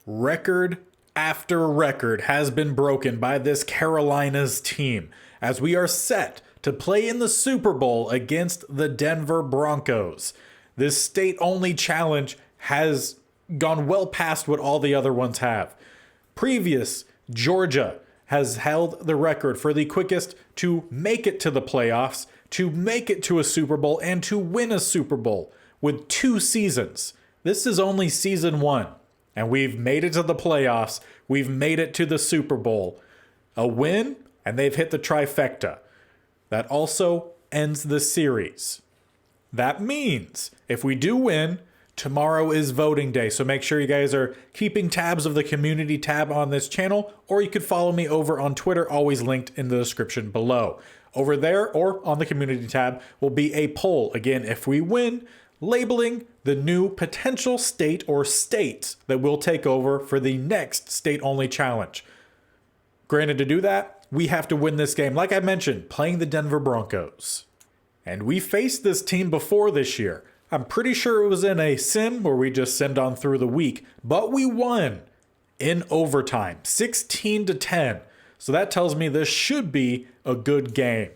Record after record has been broken by this Carolina's team as we are set to play in the Super Bowl against the Denver Broncos. This state-only challenge has gone well past what all the other ones have. Previous, Georgia has held the record for the quickest to make it to the playoffs, to make it to a Super Bowl, and to win a Super Bowl with 2 seasons. This is only season 1. And we've made it to the playoffs. We've made it to the Super Bowl. A win, and they've hit the trifecta. That also ends the series. That means if we do win, tomorrow is voting day. So make sure you guys are keeping tabs of the community tab on this channel, or you could follow me over on Twitter, always linked in the description below. Over there or on the community tab will be a poll. Again, if we win, labeling the new potential state or states that will take over for the next state-only challenge. Granted, to do that, we have to win this game, like I mentioned, playing the Denver Broncos. And we faced this team before this year. I'm pretty sure it was in a sim where we just simmed on through the week, but we won in overtime, 16-10. So that tells me this should be a good game.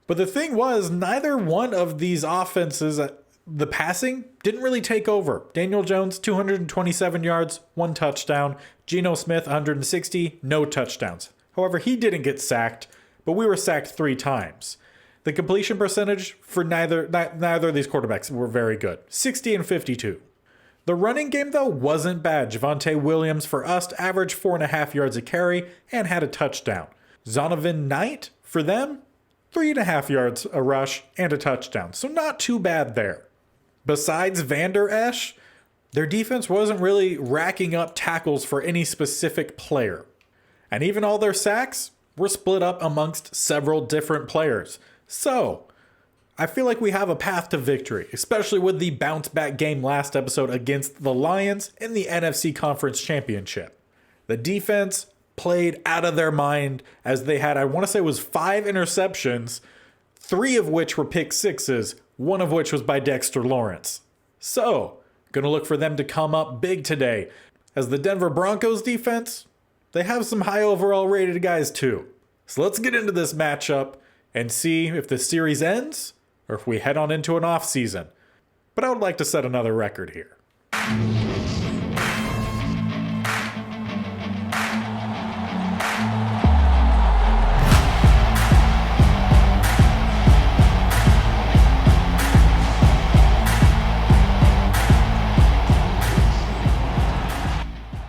But the thing was, neither one of these offenses, the passing didn't really take over. Daniel Jones, 227 yards, 1 touchdown. Geno Smith, 160, no touchdowns. However, he didn't get sacked, but we were sacked 3 times. The completion percentage for neither of these quarterbacks were very good, 60 and 52. The running game, though, wasn't bad. Javonte Williams, for us, averaged 4.5 yards a carry and had a touchdown. Zonovan Knight, for them, 3.5 yards a rush and a touchdown. So not too bad there. Besides Vander Esch, their defense wasn't really racking up tackles for any specific player. And even all their sacks were split up amongst several different players. So, I feel like we have a path to victory, especially with the bounce back game last episode against the Lions in the NFC Conference Championship. The defense played out of their mind as they had, I want to say it was 5 interceptions, 3 of which were pick sixes, 1 of which was by Dexter Lawrence. So, gonna look for them to come up big today. As the Denver Broncos defense, they have some high overall rated guys too. So let's get into this matchup and see if the series ends or if we head on into an off season. But I would like to set another record here.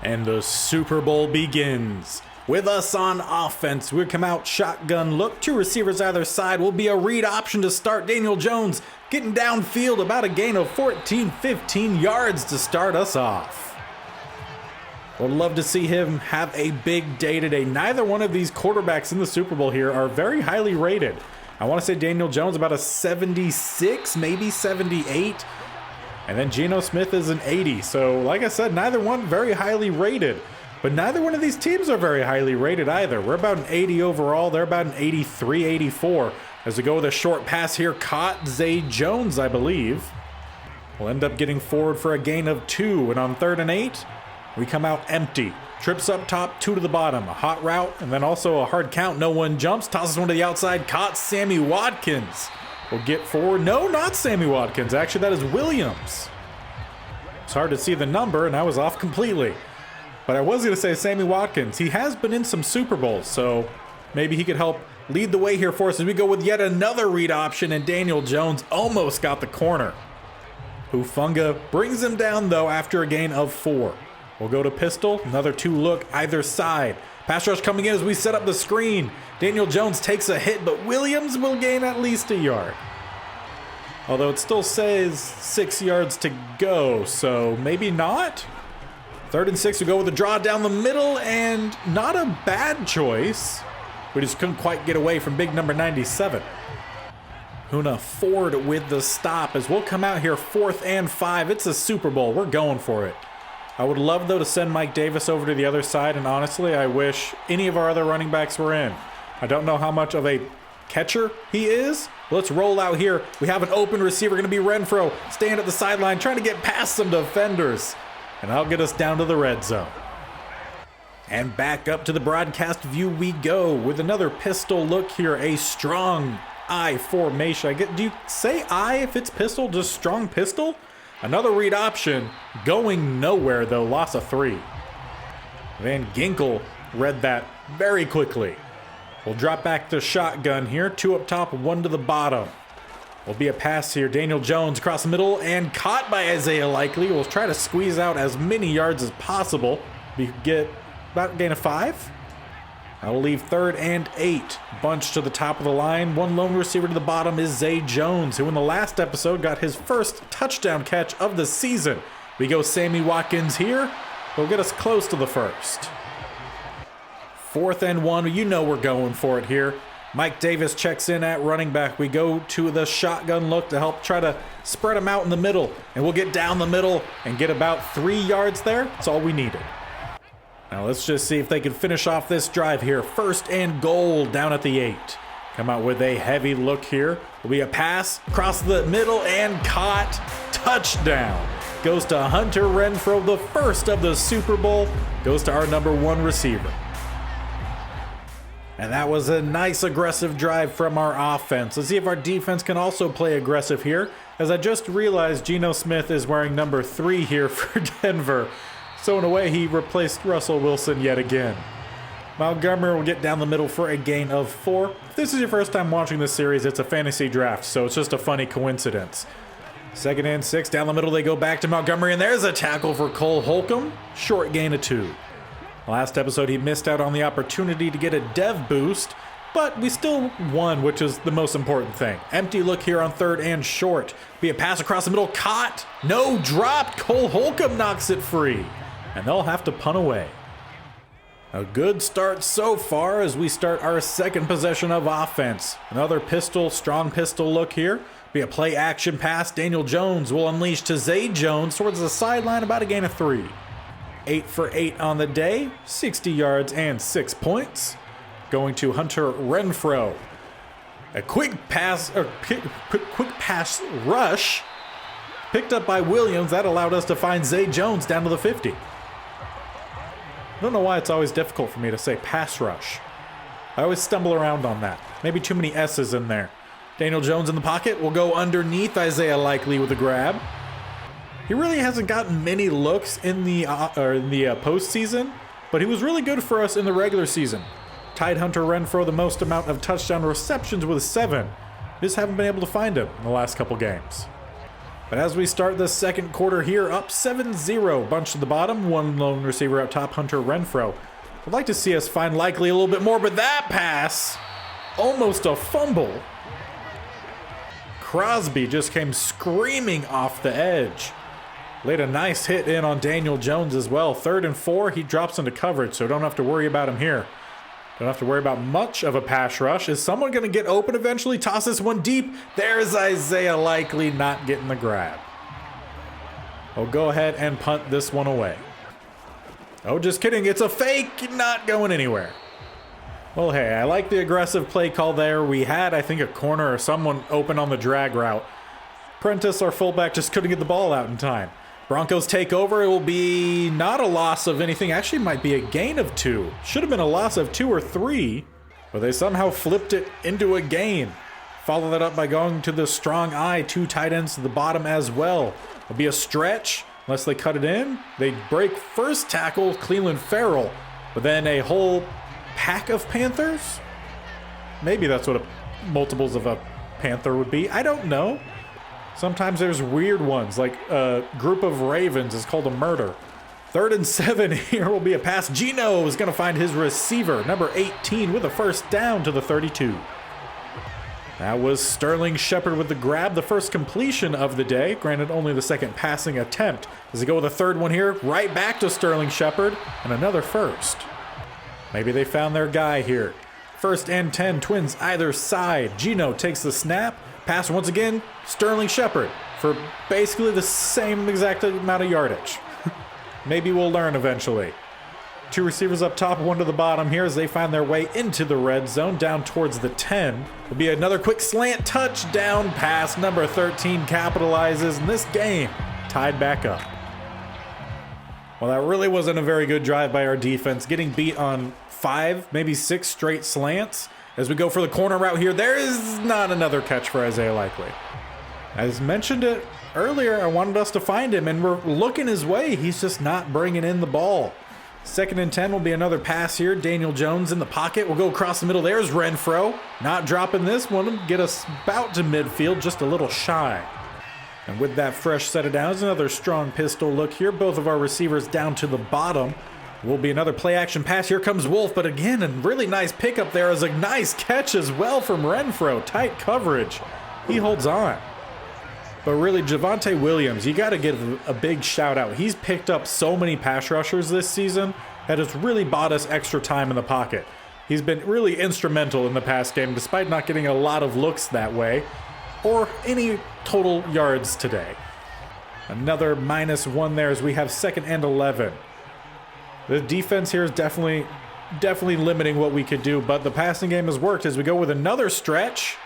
And the Super Bowl begins. With us on offense, we come out shotgun look. 2 receivers either side will be a read option to start. Daniel Jones getting downfield, about a gain of 15 yards to start us off. Would love to see him have a big day today. Neither one of these quarterbacks in the Super Bowl here are very highly rated. I want to say Daniel Jones about a 76, maybe 78. And then Geno Smith is an 80. So like I said, neither one very highly rated. But neither one of these teams are very highly rated either. We're about an 80 overall. They're about an 83, 84. As we go with a short pass here, caught Zay Jones, I believe. We'll end up getting forward for a gain of 2. And on 3rd and 8, we come out empty. Trips up top, 2 to the bottom. A hot route, and then also a hard count. No one jumps. Tosses one to the outside. Caught Sammy Watkins. We'll get forward. No, not Sammy Watkins. Actually, that is Williams. It's hard to see the number, and I was off completely. But I was going to say Sammy Watkins. He has been in some Super Bowls, so maybe he could help lead the way here for us as we go with yet another read option, and Daniel Jones almost got the corner. Hufanga brings him down, though, after a gain of 4. We'll go to pistol. Another 2 look either side. Pass rush coming in as we set up the screen. Daniel Jones takes a hit, but Williams will gain at least a yard. Although it still says 6 yards to go, so maybe not. 3rd and 6, we go with a draw down the middle, and not a bad choice. We just couldn't quite get away from big number 97. Huna Ford with the stop as we'll come out here 4th and 5. It's a Super Bowl. We're going for it. I would love, though, to send Mike Davis over to the other side, and honestly, I wish any of our other running backs were in. I don't know how much of a catcher he is. Let's roll out here. We have an open receiver, going to be Renfro. Stand at the sideline, trying to get past some defenders. And that'll get us down to the red zone. And back up to the broadcast view we go with another pistol look here. A strong I formation. Do you say I if it's pistol? Just strong pistol? Another read option. Going nowhere though. Loss of 3. Van Ginkel read that very quickly. We'll drop back to shotgun here. 2 up top, 1 to the bottom. Will be a pass here. Daniel Jones across the middle and caught by Isaiah Likely. We'll try to squeeze out as many yards as possible. We get about a gain of 5. I will leave 3rd and 8. Bunch to the top of the line. 1 lone receiver to the bottom is Zay Jones, who in the last episode got his first touchdown catch of the season. We go Sammy Watkins here. He'll get us close to the first. 4th and 1. You know we're going for it here. Mike Davis checks in at running back. We go to the shotgun look to help try to spread him out in the middle. And we'll get down the middle and get about 3 yards there. That's all we needed. Now let's just see if they can finish off this drive here. 1st and goal down at the 8. Come out with a heavy look here. Will be a pass across the middle and caught. Touchdown. Goes to Hunter Renfrow, the first of the Super Bowl. Goes to our number 1 receiver. And that was a nice aggressive drive from our offense. Let's see if our defense can also play aggressive here. As I just realized, Geno Smith is wearing number 3 here for Denver. So in a way, he replaced Russell Wilson yet again. Montgomery will get down the middle for a gain of 4. If this is your first time watching this series, it's a fantasy draft, so it's just a funny coincidence. 2nd and 6, down the middle they go back to Montgomery, and there's a tackle for Cole Holcomb. Short gain of 2. Last episode, he missed out on the opportunity to get a dev boost, but we still won, which is the most important thing. Empty look here on 3rd and short. Be a pass across the middle, caught. No, dropped. Cole Holcomb knocks it free, and they'll have to punt away. A good start so far as we start our 2nd possession of offense. Another strong pistol look here. Be a play action pass. Daniel Jones will unleash to Zay Jones towards the sideline, about a gain of 3. 8 for 8 on the day, 60 yards and 6 points. Going to Hunter Renfrow. A quick pass rush picked up by Williams. That allowed us to find Zay Jones down to the 50. I don't know why it's always difficult for me to say pass rush. I always stumble around on that. Maybe too many S's in there. Daniel Jones in the pocket will go underneath Isaiah Likely with a grab. He really hasn't gotten many looks in the postseason, but he was really good for us in the regular season. Tied Hunter Renfrow the most amount of touchdown receptions with 7. Just haven't been able to find him in the last couple games. But as we start the 2nd quarter here, up 7-0. Bunch to the bottom, 1 lone receiver up top, Hunter Renfrow. I'd like to see us find Likely a little bit more, but that pass, almost a fumble. Crosby just came screaming off the edge. Laid a nice hit in on Daniel Jones as well. 3rd and 4, he drops into coverage, so don't have to worry about him here. Don't have to worry about much of a pass rush. Is someone going to get open eventually? Toss this one deep. There's Isaiah Likely not getting the grab. We'll go ahead and punt this one away. Oh, just kidding. It's a fake. Not going anywhere. Well, hey, I like the aggressive play call there. We had, I think, a corner or someone open on the drag route. Prentice, our fullback, just couldn't get the ball out in time. Broncos take over. It will be not a loss of anything. Actually, might be a gain of 2. Should have been a loss of 2 or 3, but they somehow flipped it into a gain. Follow that up by going to the strong I. 2 tight ends to the bottom as well. It'll be a stretch unless they cut it in. They break first tackle, Cleveland Farrell, but then a whole pack of Panthers? Maybe that's what multiples of a Panther would be. I don't know. Sometimes there's weird ones, like a group of Ravens is called a murder. 3rd and 7, here will be a pass. Geno is going to find his receiver, number 18, with a 1st down to the 32. That was Sterling Shepard with the grab, the first completion of the day. Granted, only the 2nd passing attempt. As they go with a 3rd one here, right back to Sterling Shepard, and another 1st. Maybe they found their guy here. 1st and 10, Twins either side. Geno takes the snap. Pass once again, Sterling Shepard for basically the same exact amount of yardage. Maybe we'll learn eventually. 2 receivers up top, 1 to the bottom here as they find their way into the red zone down towards the 10. Will be another quick slant touchdown pass. Number 13 capitalizes, and this game tied back up. Well, that really wasn't a very good drive by our defense, getting beat on 5, maybe 6 straight slants. As we go for the corner route here, there is not another catch for Isaiah Likely. As mentioned it earlier, I wanted us to find him, and we're looking his way. He's just not bringing in the ball. 2nd and 10 will be another pass here. Daniel Jones in the pocket. We'll go across the middle. There's Renfro. Not dropping this one. Get us about to midfield, just a little shy. And with that fresh set of downs, another strong pistol look here. Both of our receivers down to the bottom. Will be another play action pass. Here comes Wolf, but again, a really nice pickup there. Is a nice catch as well from Renfro. Tight coverage. He holds on. But really, Javonte Williams, you got to give a big shout out. He's picked up so many pass rushers this season that has really bought us extra time in the pocket. He's been really instrumental in the pass game, despite not getting a lot of looks that way or any total yards today. Another -1 there as we have 2nd and 11. The defense here is definitely limiting what we could do, but the passing game has worked as we go with another stretch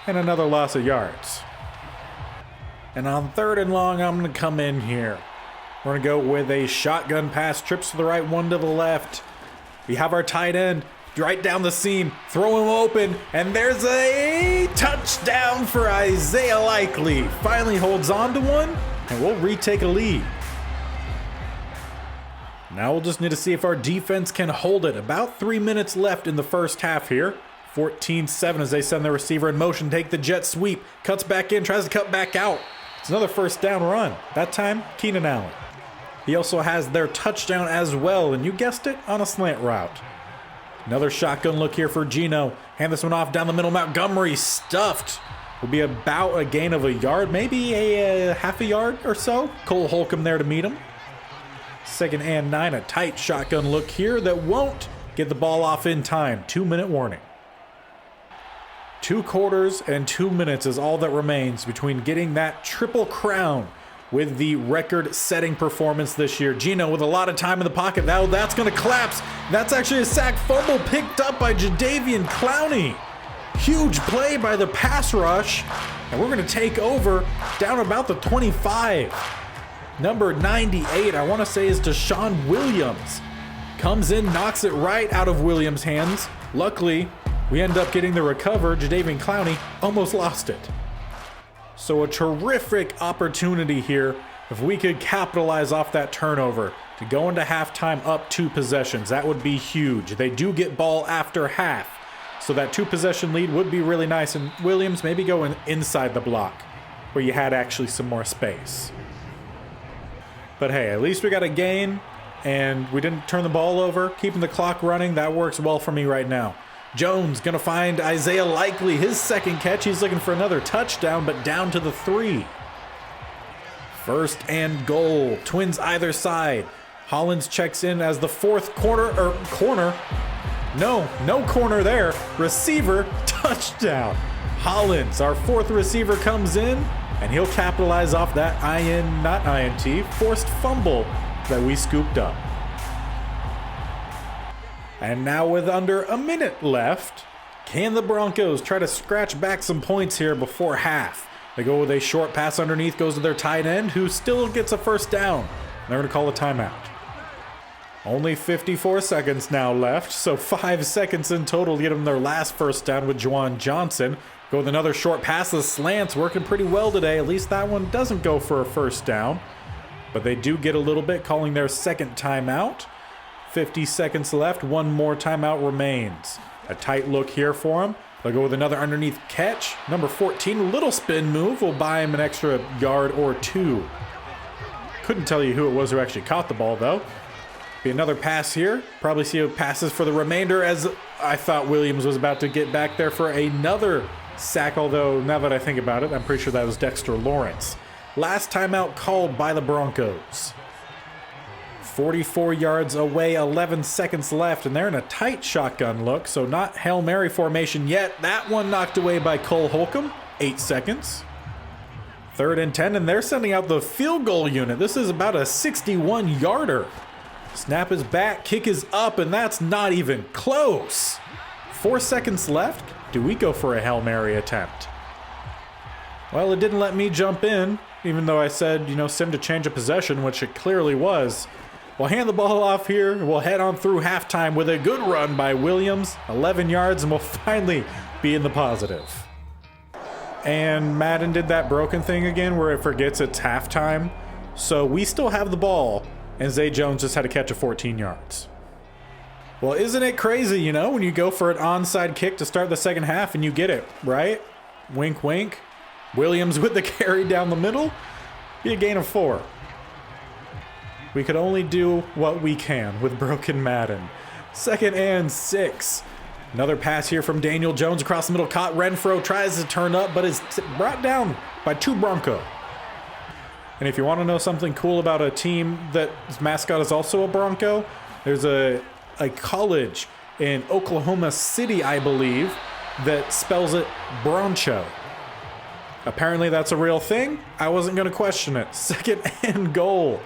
and another loss of yards. And on 3rd and long, I'm going to come in here. We're going to go with a shotgun pass, trips to the right, one to the left. We have our tight end right down the seam, throw him open, and there's a touchdown for Isaiah Likely. Finally holds on to one, and we'll retake a lead. Now we'll just need to see if our defense can hold it. About 3 minutes left in the first half here. 14-7 as they send their receiver in motion, take the jet sweep, cuts back in, tries to cut back out. It's another 1st down run. That time, Keenan Allen. He also has their touchdown as well, and you guessed it, on a slant route. Another shotgun look here for Geno. Hand this one off down the middle. Montgomery stuffed. Will be about a gain of a yard, maybe a half a yard or so. Cole Holcomb there to meet him. 2nd and 9, a tight shotgun look here that won't get the ball off in time. 2-minute warning. 2 quarters and 2 minutes is all that remains between getting that triple crown with the record-setting performance this year. Geno with a lot of time in the pocket. Now that's going to collapse. That's actually a sack fumble picked up by Jadeveon Clowney. Huge play by the pass rush, and we're going to take over down about the 25. Number 98, I want to say, is Deshaun Williams. Comes in, knocks it right out of Williams' hands. Luckily, we end up getting the recover. Jadeveon Clowney almost lost it. So a terrific opportunity here if we could capitalize off that turnover to go into halftime up 2 possessions. That would be huge. They do get ball after half, so that 2-possession lead would be really nice. And Williams maybe going inside the block where you had actually some more space. But hey, at least we got a gain and we didn't turn the ball over. Keeping the clock running, that works well for me right now. Jones gonna find Isaiah Likely, his 2nd catch. He's looking for another touchdown, but down to the 3. 1st and goal. Twins either side. Hollins checks in as the 4th corner. No corner there. Receiver, touchdown. Hollins, our 4th receiver, comes in, and he'll capitalize off that forced fumble that we scooped up. And now with under a minute left, can the Broncos try to scratch back some points here before half? They go with a short pass underneath, goes to their tight end, who still gets a 1st down. They're going to call a timeout. Only 54 seconds now left, so 5 seconds in total to get them their last 1st down with Juwan Johnson. Go with another short pass. The slant's working pretty well today. At least that one doesn't go for a 1st down. But they do get a little bit, calling their 2nd timeout. 50 seconds left. One more timeout remains. A tight look here for him. They'll go with another underneath catch. Number 14, little spin move will buy him an extra yard or 2. Couldn't tell you who it was who actually caught the ball, though. Be another pass here. Probably see who passes for the remainder, as I thought Williams was about to get back there for another sack, although now that I think about it, I'm pretty sure that was Dexter Lawrence. Last timeout called by the Broncos. 44 yards away, 11 seconds left, and they're in a tight shotgun look, so not Hail Mary formation yet. That one knocked away by Cole Holcomb, 8 seconds. 3rd and 10, and they're sending out the field goal unit. This is about a 61-yarder. Snap is back, kick is up, and that's not even close. 4 seconds left. Do we go for a Hail Mary attempt? Well, it didn't let me jump in. even though I said, Sim to change of possession, which it clearly was. We'll hand the ball off here. We'll head on through halftime with a good run by Williams, 11 yards, and we'll finally be in the positive. And Madden did that broken thing again where it forgets it's halftime. So we still have the ball, and Zay Jones just had to catch a 14 yards. Well, isn't it crazy, when you go for an onside kick to start the second half and you get it, right? Wink, wink. Williams with the carry down the middle. Be a gain of 4. We could only do what we can with broken Madden. 2nd and 6. Another pass here from Daniel Jones across the middle. Caught Renfro, tries to turn up, but is brought down by 2 Broncos. And if you want to know something cool about a team that's mascot is also a Bronco, there's a college in Oklahoma City, I believe, that spells it Broncho. Apparently that's a real thing. I wasn't going to question it. 2nd and goal.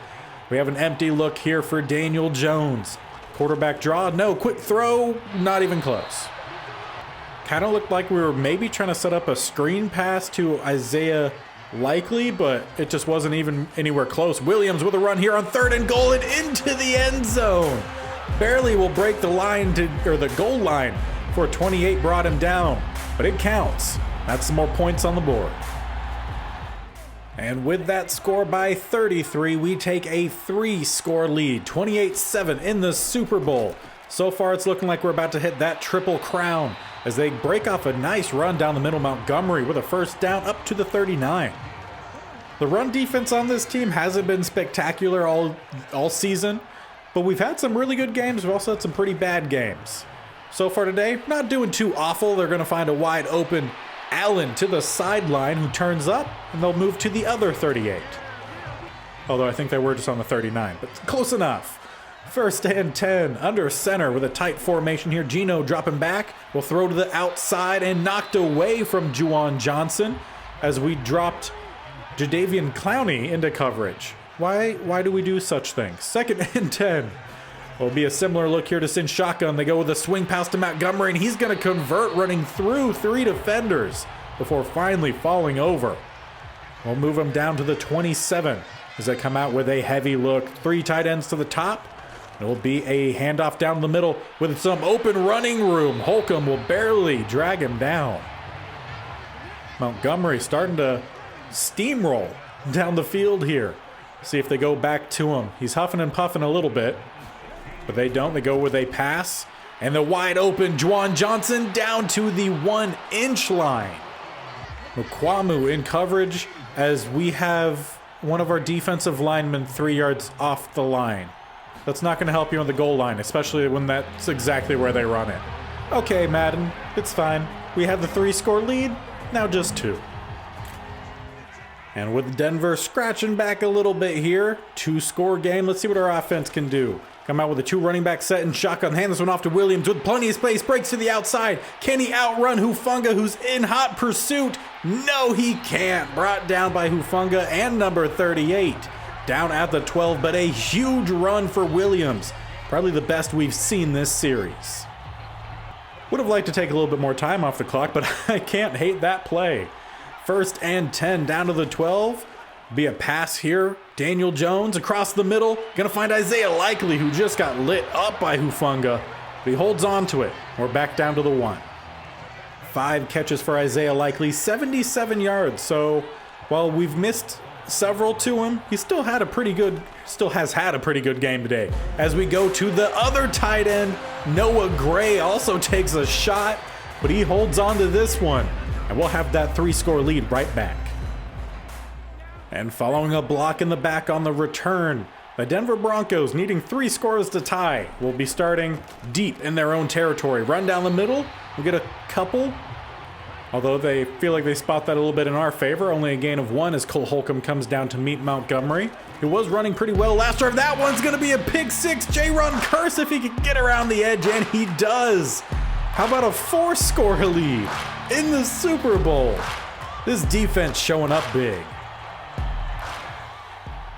We have an empty look here for Daniel Jones. Quarterback draw. No, quick throw. Not even close. Kind of looked like we were maybe trying to set up a screen pass to Isaiah Likely, but it just wasn't even anywhere close. Williams with a run here on 3rd and goal and into the end zone. Barely will break the goal line for 28 brought him down, but it counts. That's some more points on the board. And with that score by 33, we take a 3-score lead, 28-7 in the Super Bowl. So far, it's looking like we're about to hit that triple crown as they break off a nice run down the middle. Montgomery with a first down up to the 39. The run defense on this team hasn't been spectacular all season, but we've had some really good games. We've also had some pretty bad games. So far today, not doing too awful. They're going to find a wide open Allen to the sideline who turns up, and they'll move to the other 38. Although I think they were just on the 39, but close enough. 1st and 10, under center with a tight formation here. Geno dropping back, will throw to the outside and knocked away from Juwan Johnson as we dropped Jadeveon Clowney into coverage. Why do we do such things? 2nd and 10. Will be a similar look here to Sin Shotgun. They go with a swing pass to Montgomery, and he's going to convert running through 3 defenders before finally falling over. We'll move him down to the 27 as they come out with a heavy look. 3 tight ends to the top. It will be a handoff down the middle with some open running room. Holcomb will barely drag him down. Montgomery starting to steamroll down the field here. See if they go back to him. He's huffing and puffing a little bit, but they don't. They go with a pass, and the wide open Juwan Johnson down to the 1-inch line. Mukwamu in coverage as we have one of our defensive linemen 3 yards off the line. That's not going to help you on the goal line, especially when that's exactly where they run it. Okay, Madden, it's fine. We have the 3-score lead, now just 2. And with Denver scratching back a little bit here, 2-score game. Let's see what our offense can do. Come out with a 2 running back set and shotgun. Hand this one off to Williams with plenty of space. Breaks to the outside. Can he outrun Hufanga, who's in hot pursuit? No, he can't. Brought down by Hufanga and number 38. Down at the 12, but a huge run for Williams. Probably the best we've seen this series. Would have liked to take a little bit more time off the clock, but I can't hate that play. 1st and 10 down to the 12. Be a pass here. Daniel Jones across the middle. Gonna find Isaiah Likely, who just got lit up by Hufanga. But he holds on to it. We're back down to the 1. 5 catches for Isaiah Likely, 77 yards. So while we've missed several to him, he still has had a pretty good game today. As we go to the other tight end, Noah Gray also takes a shot, but he holds on to this one. And we'll have that 3-score lead right back. And following a block in the back on the return, the Denver Broncos, needing 3 scores to tie, will be starting deep in their own territory. Run down the middle, we'll get a couple. Although they feel like they spot that a little bit in our favor. Only a gain of 1 as Cole Holcomb comes down to meet Montgomery. He was running pretty well last drive. That one's going to be a pick 6. J-Ron Curse if he can get around the edge, and he does. How about a 4-score lead in the Super Bowl? This defense showing up big.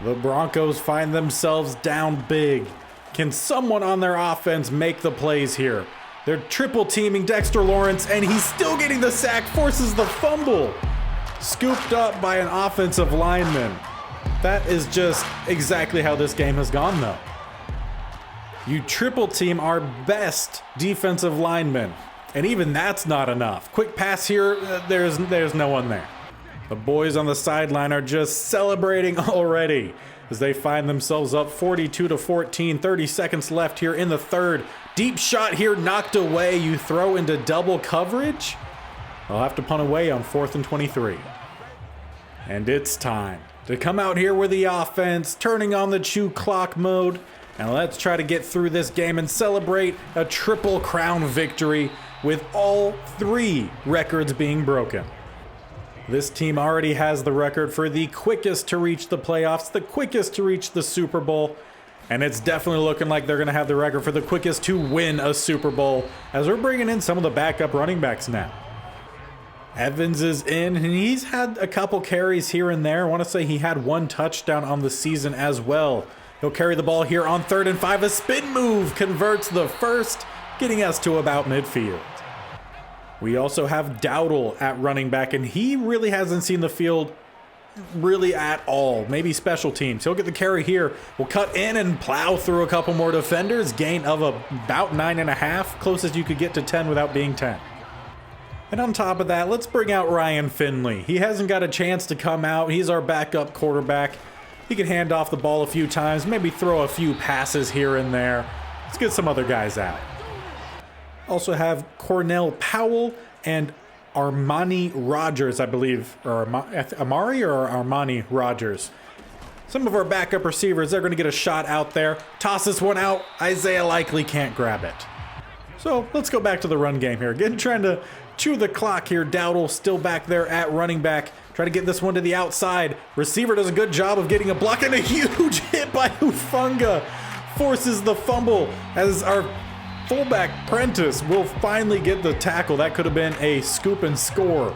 The Broncos find themselves down big. Can someone on their offense make the plays here? They're triple teaming Dexter Lawrence, and he's still getting the sack, forces the fumble. scooped up by an offensive lineman. That is just exactly how this game has gone, though. You triple team our best defensive lineman, and even that's not enough. Quick pass here, there's no one there. The boys on the sideline are just celebrating already as they find themselves up 42-14, 30 seconds left here in the third. Deep shot here, knocked away. You throw into double coverage. They'll have to punt away on 4th and 23. And it's time to come out here with the offense, turning on the chew clock mode. And let's try to get through this game and celebrate a triple crown victory with all 3 records being broken. This team already has the record for the quickest to reach the playoffs, the quickest to reach the Super Bowl, and it's definitely looking like they're going to have the record for the quickest to win a Super Bowl as we're bringing in some of the backup running backs now. Evans is in, and he's had a couple carries here and there. I want to say he had 1 touchdown on the season as well. He'll carry the ball here on 3rd and 5. A spin move converts the first, getting us to about midfield. We also have Dowdle at running back, and he really hasn't seen the field really at all. Maybe special teams. He'll get the carry here. We'll cut in and plow through a couple more defenders. Gain of about 9.5, closest you could get to 10 without being 10. And on top of that, let's bring out Ryan Finley. He hasn't got a chance to come out. He's our backup quarterback. He can hand off the ball a few times, maybe throw a few passes here and there. Let's get some other guys out. Also have Cornell Powell and Armani Rogers, I believe, or Amari or Armani Rogers. Some of our backup receivers, they're going to get a shot out there. Toss this one out. Isaiah Likely can't grab it. So let's go back to the run game here. Again, trying to chew the clock here. Dowdle still back there at running back. Try to get this one to the outside. Receiver does a good job of getting a block, and a huge hit by Hufanga forces the fumble as our fullback Prentice will finally get the tackle. That could have been a scoop and score.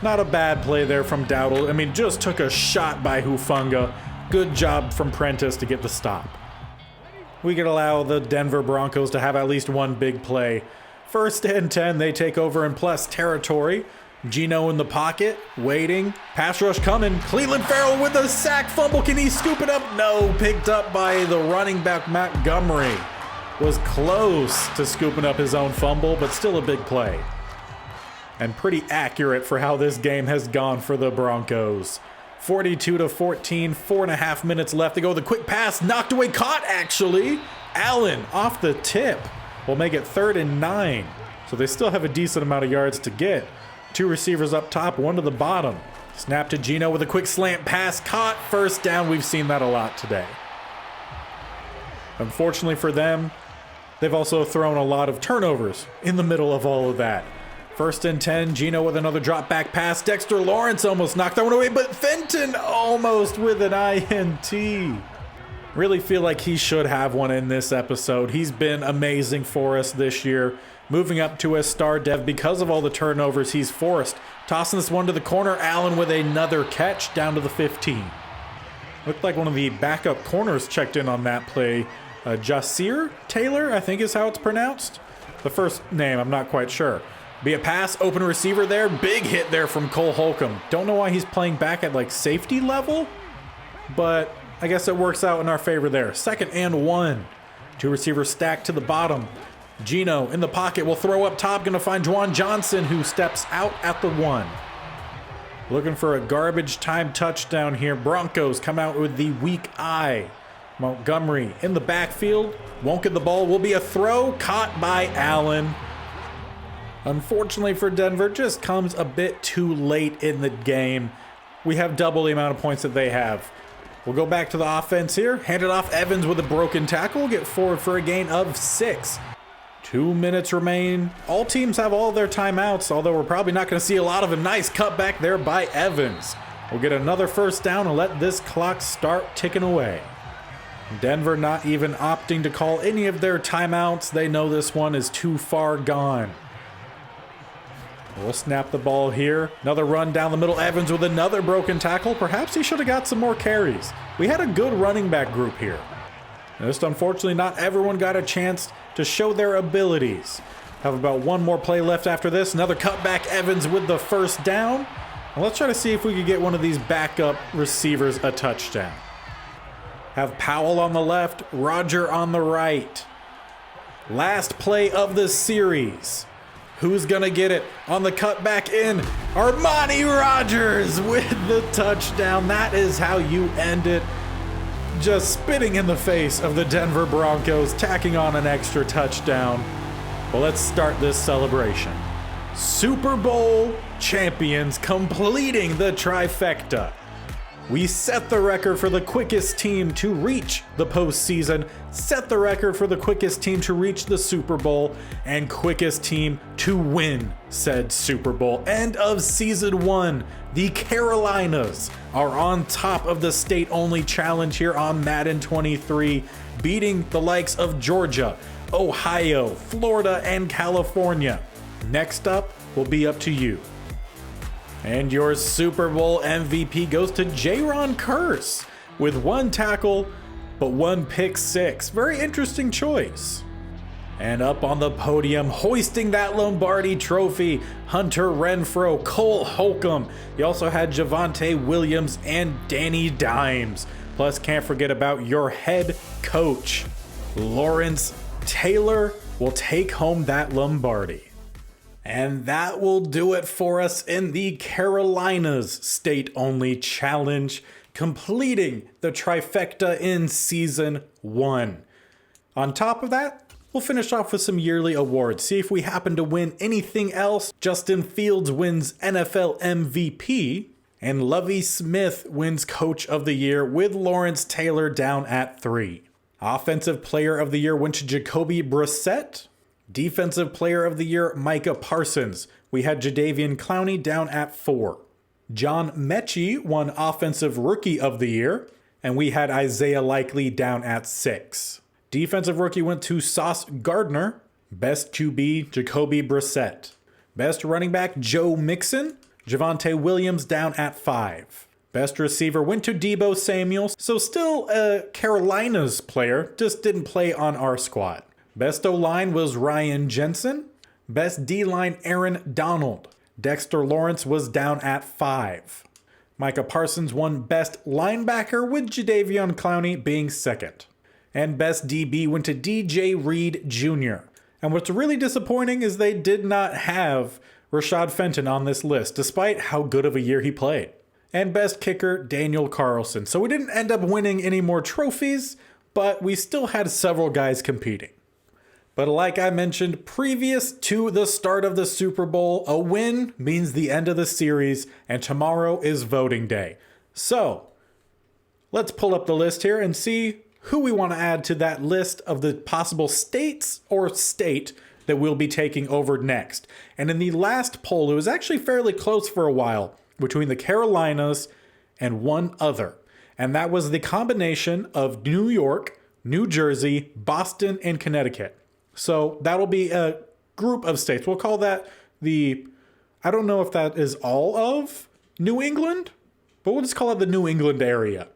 Not a bad play there from Dowdle. I mean, just took a shot by Hufanga. Good job from Prentice to get the stop. We could allow the Denver Broncos to have at least one big play. 1st and 10, they take over in plus territory. Geno in the pocket, waiting. Pass rush coming. Cleveland Farrell with a sack fumble. Can he scoop it up? No, picked up by the running back Montgomery. Was close to scooping up his own fumble, but still a big play. And pretty accurate for how this game has gone for the Broncos. 42-14, 4.5 minutes left to go. The quick pass knocked away, caught actually. Allen off the tip will make it 3rd and 9. So they still have a decent amount of yards to get. 2 receivers up top, 1 to the bottom. Snap to Geno with a quick slant pass, caught, 1st down. We've seen that a lot today. Unfortunately for them, they've also thrown a lot of turnovers in the middle of all of that. 1st and 10, Geno with another drop back pass. Dexter Lawrence almost knocked that one away, but Fenton almost with an INT. Really feel like he should have one in this episode. He's been amazing for us this year. Moving up to a star dev because of all the turnovers he's forced. Tossing this one to the corner. Allen with another catch down to the 15. Looked like one of the backup corners checked in on that play. Jasir Taylor, I think is how it's pronounced. The first name, I'm not quite sure. Be a pass, open receiver there. Big hit there from Cole Holcomb. Don't know why he's playing back at like safety level, but I guess it works out in our favor there. 2nd and 1. 2 receivers stacked to the bottom. Geno in the pocket will throw up top. Going to find Juwan Johnson, who steps out at the 1. Looking for a garbage time touchdown here. Broncos come out with the weak eye. Montgomery in the backfield. Won't get the ball. Will be a throw caught by Allen. Unfortunately for Denver, just comes a bit too late in the game. We have double the amount of points that they have. We'll go back to the offense here. Hand it off. Evans with a broken tackle. Get forward for a gain of 6. 2 minutes remain. All teams have all their timeouts, although we're probably not going to see a lot of a nice cutback there by Evans. We'll get another 1st down and let this clock start ticking away. Denver not even opting to call any of their timeouts. They know this one is too far gone. We'll snap the ball here. Another run down the middle. Evans with another broken tackle. Perhaps he should have got some more carries. We had a good running back group here. Just unfortunately, not everyone got a chance to show their abilities. Have about 1 more play left after this. Another cutback. Evans with the 1st down. And let's try to see if we could get one of these backup receivers a touchdown. Have Powell on the left, Roger on the right. Last play of the series. Who's gonna get it on the cutback in? Armani Rogers with the touchdown. That is how you end it. Just spitting in the face of the Denver Broncos, tacking on an extra touchdown. Well, let's start this celebration. Super Bowl champions completing the trifecta. We set the record for the quickest team to reach the postseason, set the record for the quickest team to reach the Super Bowl, and quickest team to win said Super Bowl. End of season 1. The Carolinas are on top of the state-only challenge here on Madden 23, beating the likes of Georgia, Ohio, Florida, and California. Next up will be up to you. And your Super Bowl MVP goes to Jaron Kearse with 1 tackle, but 1 pick six. Very interesting choice. And up on the podium, hoisting that Lombardi trophy, Hunter Renfrow, Cole Holcomb. You also had Javonte Williams and Danny Dimes. Plus, can't forget about your head coach, Lawrence Taylor, will take home that Lombardi. And that will do it for us in the Carolinas state-only challenge, completing the trifecta in season 1. On top of that, we'll finish off with some yearly awards. See if we happen to win anything else. Justin Fields wins NFL MVP, and Lovie Smith wins Coach of the Year with Lawrence Taylor down at 3. Offensive Player of the Year went to Jacoby Brissett. Defensive Player of the Year, Micah Parsons. We had Jadeveon Clowney down at 4. John Mechie won Offensive Rookie of the Year, and we had Isaiah Likely down at 6. Defensive Rookie went to Sauce Gardner. Best QB, Jacoby Brissett. Best Running Back, Joe Mixon. Javonte Williams down at 5. Best Receiver went to Deebo Samuel, so still a Carolinas player, just didn't play on our squad. Best O-line was Ryan Jensen. Best D-line, Aaron Donald. Dexter Lawrence was down at 5. Micah Parsons won Best Linebacker with Jadeveon Clowney being 2nd. And Best DB went to DJ Reed Jr. And what's really disappointing is they did not have Rashad Fenton on this list, despite how good of a year he played. And Best Kicker, Daniel Carlson. So we didn't end up winning any more trophies, but we still had several guys competing. But like I mentioned, previous to the start of the Super Bowl, a win means the end of the series, and tomorrow is voting day. So, let's pull up the list here and see who we want to add to that list of the possible states or state that we'll be taking over next. And in the last poll, it was actually fairly close for a while between the Carolinas and one other. And that was the combination of New York, New Jersey, Boston, and Connecticut. So that'll be a group of states. We'll call that I don't know if that is all of New England, but we'll just call it the New England area.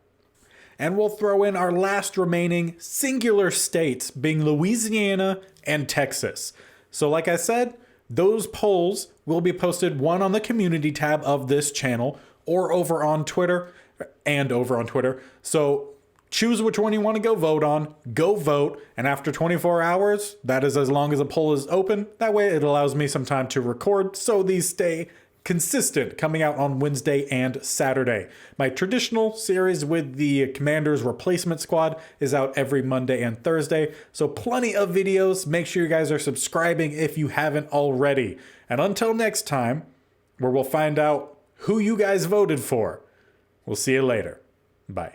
And we'll throw in our last remaining singular states being Louisiana and Texas. So like I said, those polls will be posted, one on the community tab of this channel or over on Twitter. So choose which one you want to go vote on, go vote, and after 24 hours, that is as long as a poll is open. That way it allows me some time to record so these stay consistent, coming out on Wednesday and Saturday. My traditional series with the Commanders Replacement Squad is out every Monday and Thursday, so plenty of videos. Make sure you guys are subscribing if you haven't already. And until next time, where we'll find out who you guys voted for, we'll see you later. Bye.